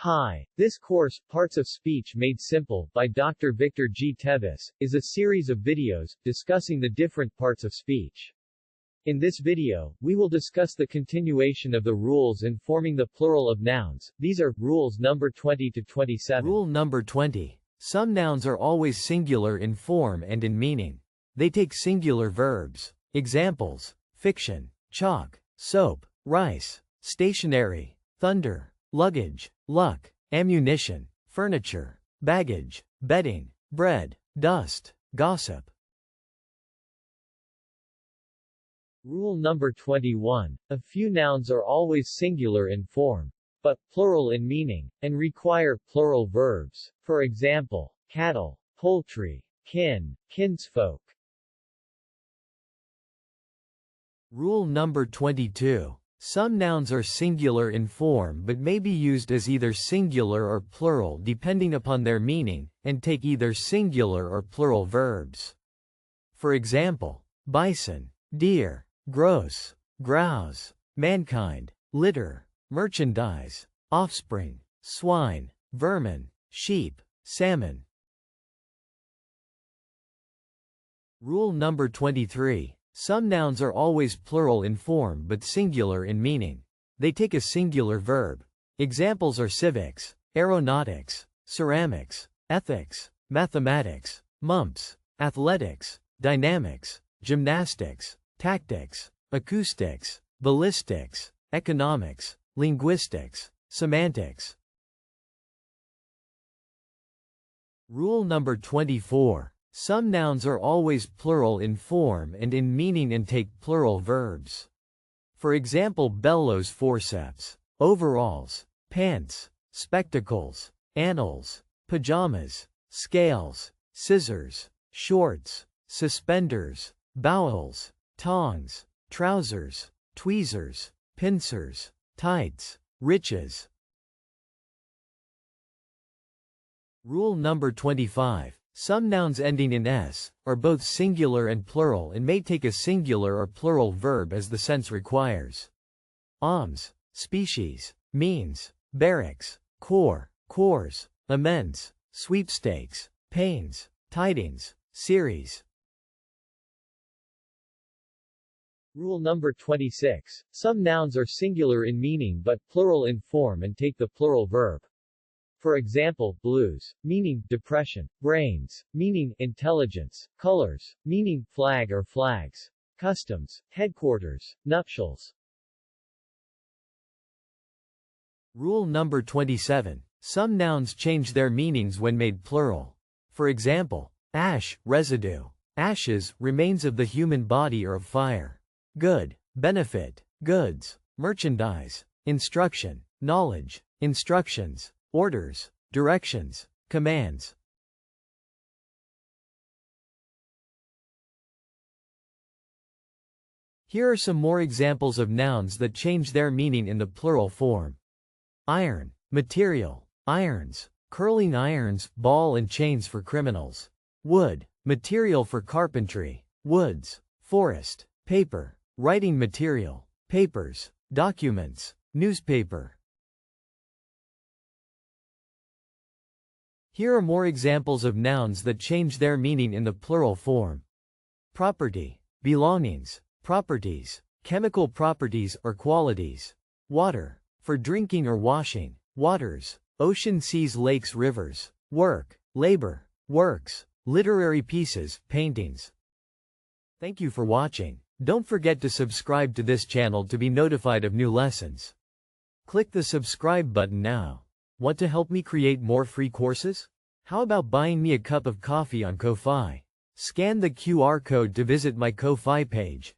Hi. This course, Parts of Speech Made Simple, by Dr. Victor G. Teves, is a series of videos discussing the different parts of speech. In this video, we will discuss the continuation of the rules in forming the plural of nouns. These are rules number 20 to 27. Rule number 20. Some nouns are always singular in form and in meaning. They take singular verbs. Examples: fiction, chalk, soap, rice, stationery, thunder, luggage, luck, ammunition, furniture, baggage, bedding, bread, dust, gossip. Rule number 21. A few nouns are always singular in form, but plural in meaning, and require plural verbs. For example, cattle, poultry, kin, kinsfolk. Rule number 22. Some nouns are singular in form but may be used as either singular or plural depending upon their meaning, and take either singular or plural verbs. For example, bison, deer, gross, grouse, mankind, litter, merchandise, offspring, swine, vermin, sheep, salmon. Rule number 23. Some nouns are always plural in form but singular in meaning. They take a singular verb. Examples are civics, aeronautics, ceramics, ethics, mathematics, mumps, athletics, dynamics, gymnastics, tactics, acoustics, ballistics, economics, linguistics, semantics. Rule number 24. Some nouns are always plural in form and in meaning and take plural verbs. For example, bellows, forceps, overalls, pants, spectacles, annals, pajamas, scales, scissors, shorts, suspenders, bowels, tongs, trousers, tweezers, pincers, tights, riches. Rule number 25. Some nouns ending in s are both singular and plural and may take a singular or plural verb as the sense requires. Alms, species, means, barracks, corps, corps, amends, sweepstakes, pains, tidings, series. Rule number 26. Some nouns are singular in meaning but plural in form and take the plural verb. For example, blues, meaning depression, brains, meaning intelligence, colors, meaning flag or flags, customs, headquarters, nuptials. Rule number 27. Some nouns change their meanings when made plural. For example, ash, residue, ashes, remains of the human body or of fire. Good, benefit, goods, merchandise, instruction, knowledge, instructions, orders, directions, commands. Here are some more examples of nouns that change their meaning in the plural form. Iron, material, irons, curling irons, ball and chains for criminals. Wood, material for carpentry, woods, forest, paper, writing material, papers, documents, newspaper. Here are more examples of nouns that change their meaning in the plural form. Property, belongings, properties, chemical properties or qualities. Water, for drinking or washing, waters, ocean, seas, lakes, rivers. Work, labor, works, literary pieces, paintings. Thank you for watching. Don't forget to subscribe to this channel to be notified of new lessons. Click the subscribe button now. Want to help me create more free courses? How about buying me a cup of coffee on Ko-Fi? Scan the QR code to visit my Ko-Fi page.